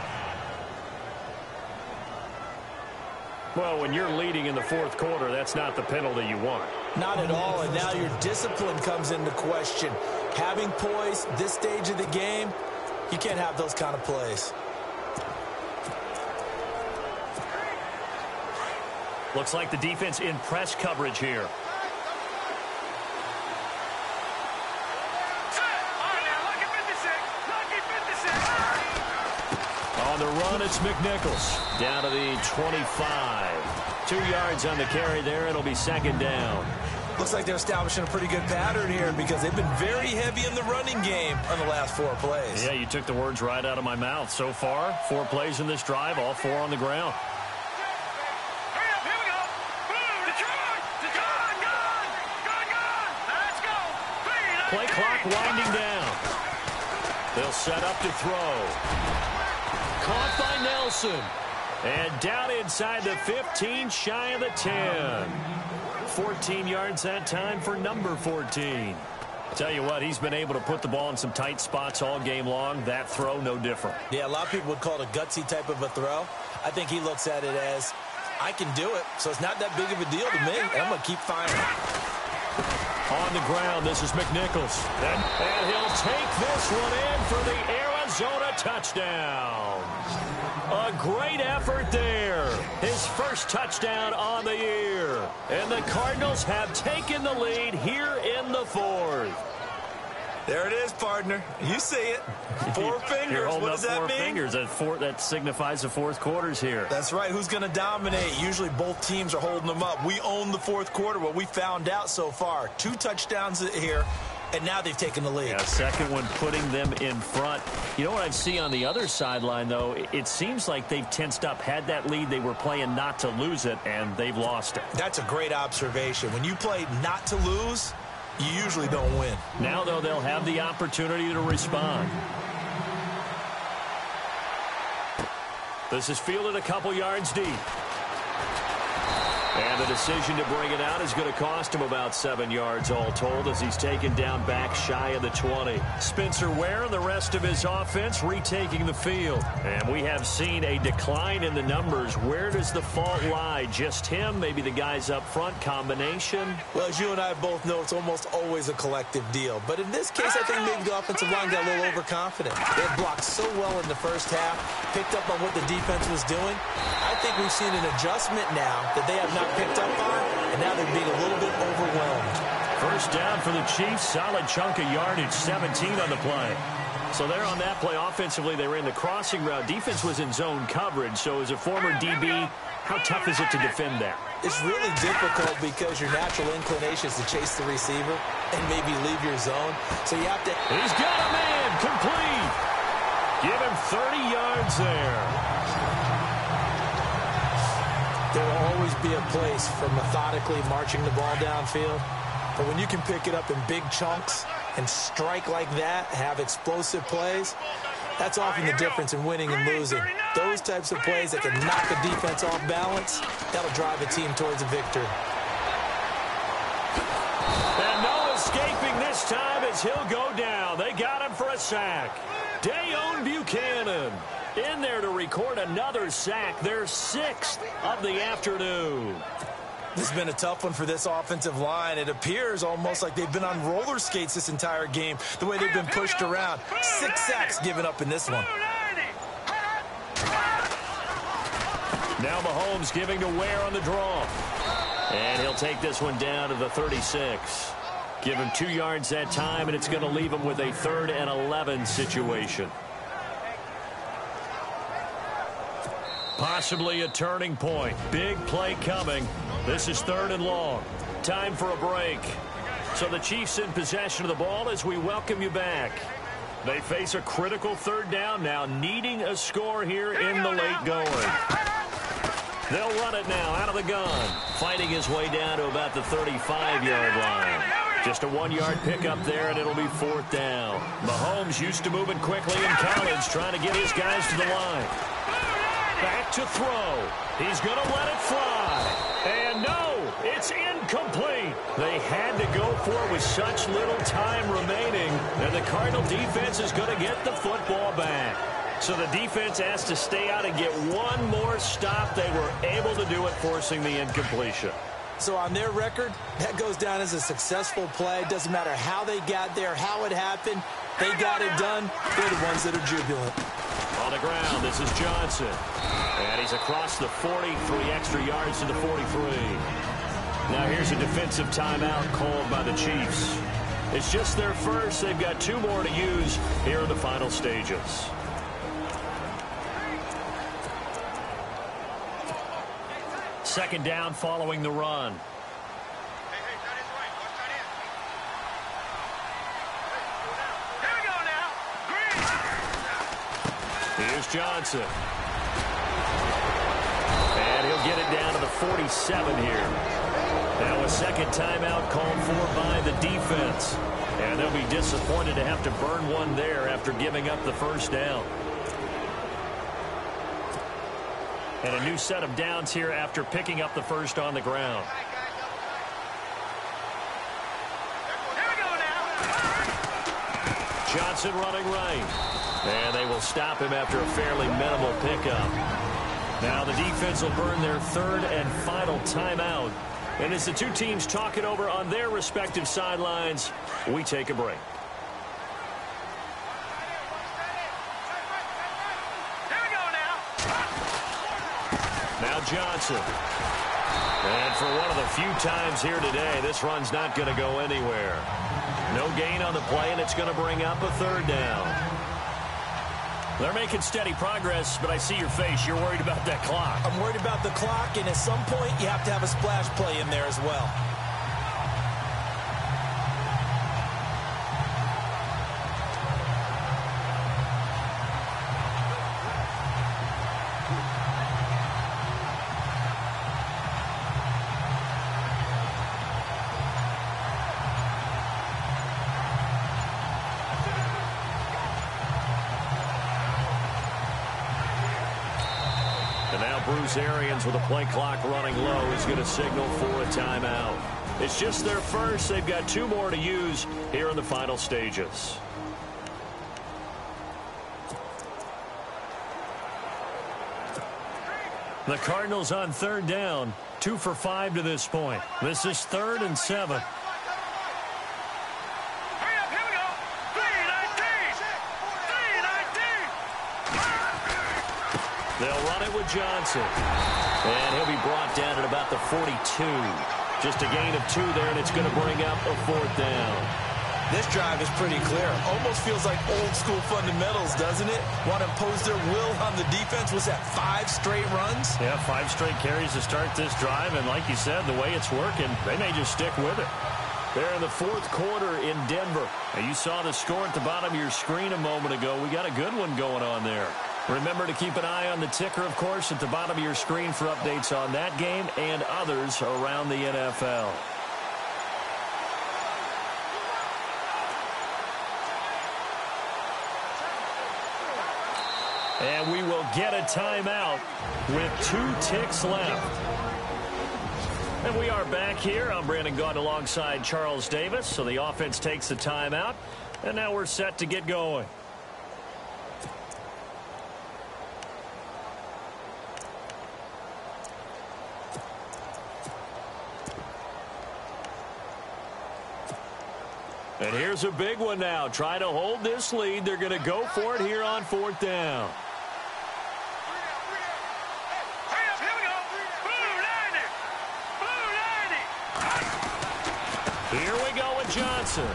Speaker 2: Well, when you're leading in the fourth quarter, that's not the penalty you want.
Speaker 3: Not at all, and now your discipline comes into question. Having poise this stage of the game, you can't have those kind of plays.
Speaker 2: Looks like the defense in press coverage here. On the run, it's McNichols. Down to the 25. 2 yards on the carry there. It'll be second down.
Speaker 3: Looks like they're establishing a pretty good pattern here because they've been very heavy in the running game on the last 4 plays.
Speaker 2: Yeah, you took the words right out of my mouth. So far, 4 plays in this drive, all 4 on the ground.
Speaker 4: Hurry up, here we go. Blue, Detroit. Gone. Let's go.
Speaker 2: Play clock winding down. They'll set up to throw. Caught by Nelson. And down inside the 15, shy of the 10. 14 yards that time for number 14. Tell you what, he's been able to put the ball in some tight spots all game long. That throw, no different.
Speaker 3: Yeah, a lot of people would call it a gutsy type of a throw. I think he looks at it as, I can do it, so it's not that big of a deal to me, and I'm going to keep firing.
Speaker 2: On the ground, this is McNichols. And he'll take this one in for the Arizona touchdown. A great effort there. His first touchdown on the year. And the Cardinals have taken the lead here in the fourth.
Speaker 3: There it is, partner. You see it. 4 fingers.
Speaker 2: You're holding
Speaker 3: what does
Speaker 2: up
Speaker 3: that
Speaker 2: 4
Speaker 3: mean?
Speaker 2: fingers. That signifies the fourth quarter's here.
Speaker 3: That's right. Who's going to dominate? Usually both teams are holding them up. We own the fourth quarter. What we found out so far, 2 touchdowns here. And now they've taken the lead.
Speaker 2: Yeah, second one putting them in front. You know what I see on the other sideline, though? It seems like they've tensed up, had that lead. They were playing not to lose it, and they've lost it.
Speaker 3: That's a great observation. When you play not to lose, you usually don't win.
Speaker 2: Now, though, they'll have the opportunity to respond. This is fielded a couple yards deep. And the decision to bring it out is going to cost him about 7 yards all told as he's taken down back shy of the 20. Spencer Ware and the rest of his offense retaking the field. And we have seen a decline in the numbers. Where does the fault lie? Just him? Maybe the guys up front? Combination?
Speaker 3: Well, as you and I both know, it's almost always a collective deal. But in this case, I think maybe the offensive line got a little overconfident. They had blocked so well in the first half, picked up on what the defense was doing. I think we've seen an adjustment now that they have not picked up on, and now they're being a little bit overwhelmed.
Speaker 2: First down for the Chiefs. Solid chunk of yardage, 17 on the play. So there on that play, offensively, they ran the crossing route. Defense was in zone coverage, so as a former DB, how tough is it to defend that?
Speaker 3: It's really difficult because your natural inclination is to chase the receiver and maybe leave your zone. So you have to...
Speaker 2: He's got a man, complete. Give him 30 yards there.
Speaker 3: There will always be a place for methodically marching the ball downfield. But when you can pick it up in big chunks and strike like that, have explosive plays, that's often the difference in winning and losing. Those types of plays that can knock a defense off balance, that'll drive a team towards a victory.
Speaker 2: And no escaping this time as he'll go down. They got him for a sack. Dayon Buchanan in there to record another sack, their 6th of the afternoon.
Speaker 3: This has been a tough one for this offensive line. It appears almost like they've been on roller skates this entire game, the way they've been pushed around. 6 sacks given up in this one.
Speaker 2: Now Mahomes giving to Ware on the draw. And he'll take this one down to the 36. Give him 2 yards that time, and it's going to leave him with a 3rd and 11 situation. Possibly a turning point. Big play coming. This is 3rd and long. Time for a break. So the Chiefs in possession of the ball as we welcome you back. They face a critical 3rd down now, needing a score here in the late going. They'll run it now out of the gun. Fighting his way down to about the 35-yard line. Just a 1-yard pickup there, and it'll be 4th down. Mahomes used to moving quickly in college, trying to get his guys to the line. Back to throw. He's going to let it fly. And no, it's incomplete. They had to go for it with such little time remaining. And the Cardinal defense is going to get the football back. So the defense has to stay out and get one more stop. They were able to do it, forcing the incompletion.
Speaker 3: So on their record, that goes down as a successful play. Doesn't matter how they got there, how it happened. They got it done. They're the ones that are jubilant.
Speaker 2: On the ground, this is Johnson. And he's across the 40, 3 extra yards to the 43. Now here's a defensive timeout called by the Chiefs. It's just their first. They've got 2 more to use here in the final stages. Second down following the run. Here's Johnson. And he'll get it down to the 47 here. Now a second timeout called for by the defense. And they'll be disappointed to have to burn one there after giving up the first down. And a new set of downs here after picking up the first on the ground. Johnson running right. And they will stop him after a fairly minimal pickup. Now the defense will burn their 3rd and final timeout. And as the 2 teams talk it over on their respective sidelines, we take a break. Now Johnson. And for one of the few times here today, this run's not going to go anywhere. No gain on the play, and it's going to bring up a 3rd down. They're making steady progress, but I see your face. You're worried about that clock.
Speaker 3: I'm worried about the clock, and at some point, you have to have a splash play in there as well.
Speaker 2: Bruce Arians, with the play clock running low, is going to signal for a timeout. It's just their first. They've got 2 more to use here in the final stages. The Cardinals on 3rd down, 2 for 5 to this point. This is 3rd and 7. They'll run it with Johnson. And he'll be brought down at about the 42. Just a gain of 2 there, and it's going to bring up a 4th down.
Speaker 3: This drive is pretty clear. Almost feels like old-school fundamentals, doesn't it? Want to impose their will on the defense. Was that 5 straight runs?
Speaker 2: Yeah, 5 straight carries to start this drive, and like you said, the way it's working, they may just stick with it. They're in the 4th quarter in Denver. Now, you saw the score at the bottom of your screen a moment ago. We got a good one going on there. Remember to keep an eye on the ticker, of course, at the bottom of your screen for updates on that game and others around the NFL. And we will get a timeout with 2 ticks left. And we are back here. I'm Brandon Gaudin alongside Charles Davis. So the offense takes the timeout. And now we're set to get going. And here's a big one now. Trying to hold this lead. They're going to go for it here on 4th down. Here we go with Johnson.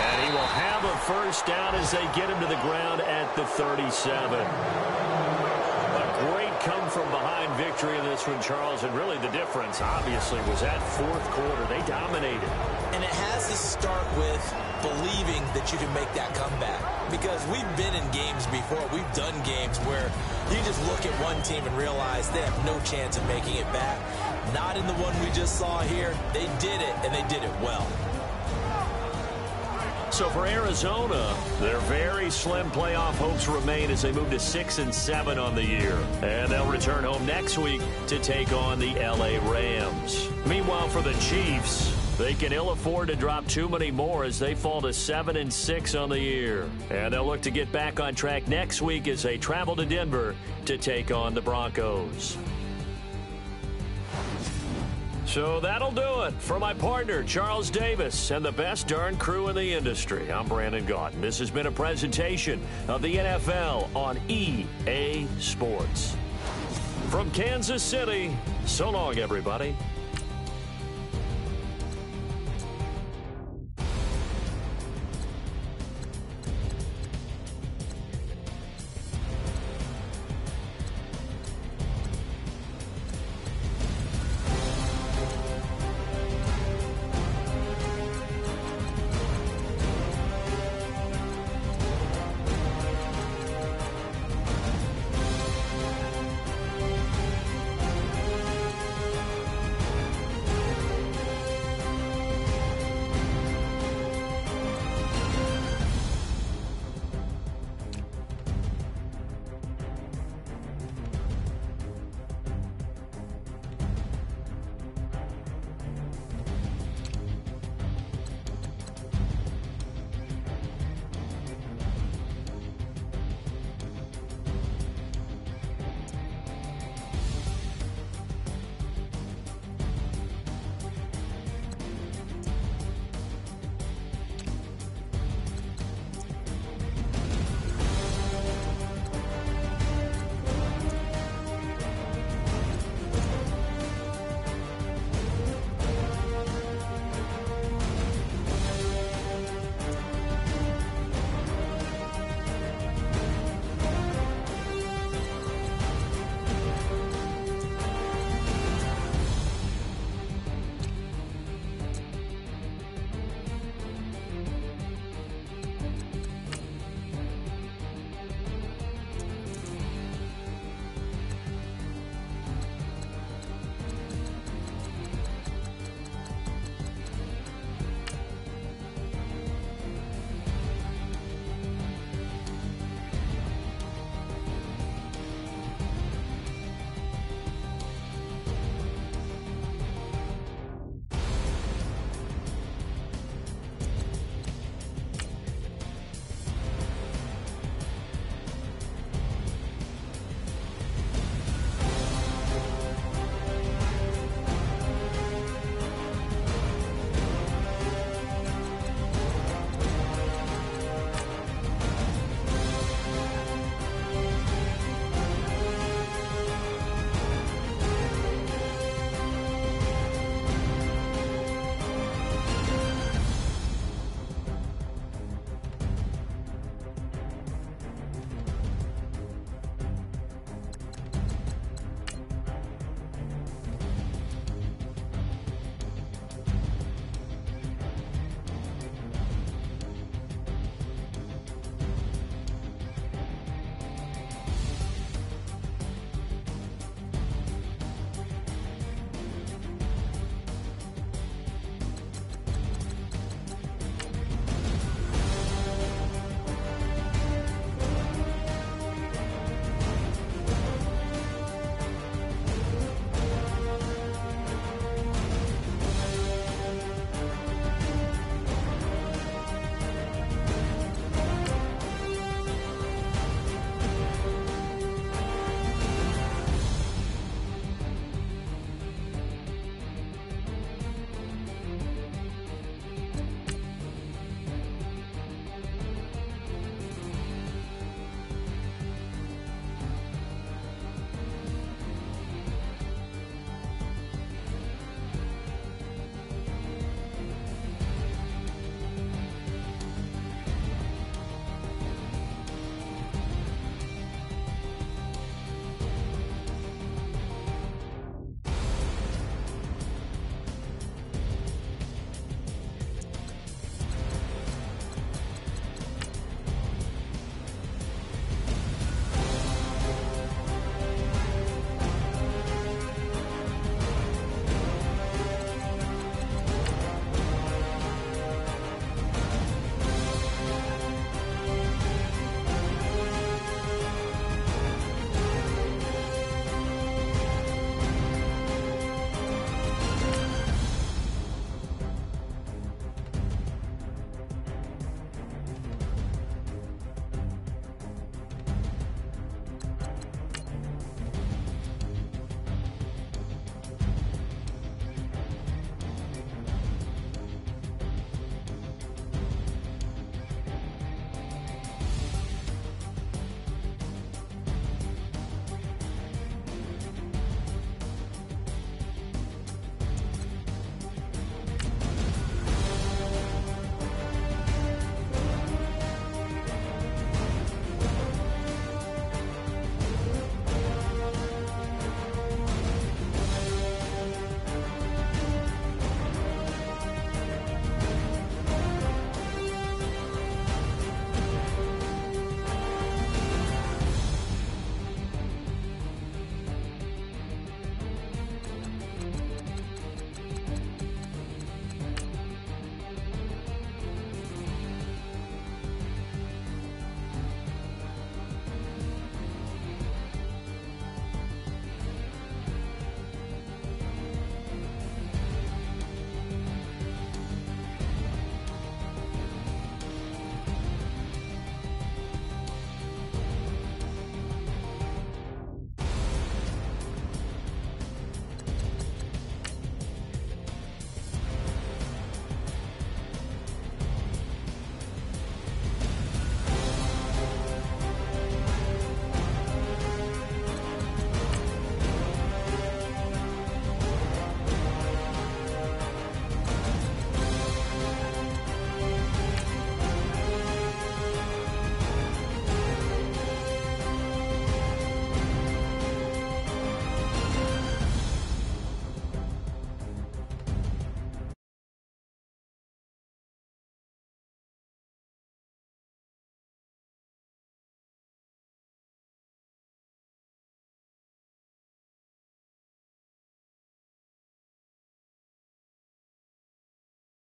Speaker 2: And he will have a 1st down as they get him to the ground at the 37. A great come-from-behind victory in this one, Charles. And really the difference, obviously, was that 4th quarter. They dominated.
Speaker 3: And it has to start with believing that you can make that comeback. Because we've been in games before. We've done games where you just look at one team and realize they have no chance of making it back. Not in the one we just saw here. They did it, and they did it well.
Speaker 2: So for Arizona, their very slim playoff hopes remain as they move to 6 and 7 on the year. And they'll return home next week to take on the LA Rams. Meanwhile, for the Chiefs, they can ill afford to drop too many more as they fall to 7 and 6 on the year. And they'll look to get back on track next week as they travel to Denver to take on the Broncos. So that'll do it for my partner, Charles Davis, and the best darn crew in the industry. I'm Brandon Gaudin. This has been a presentation of the NFL on EA Sports. From Kansas City, so long, everybody.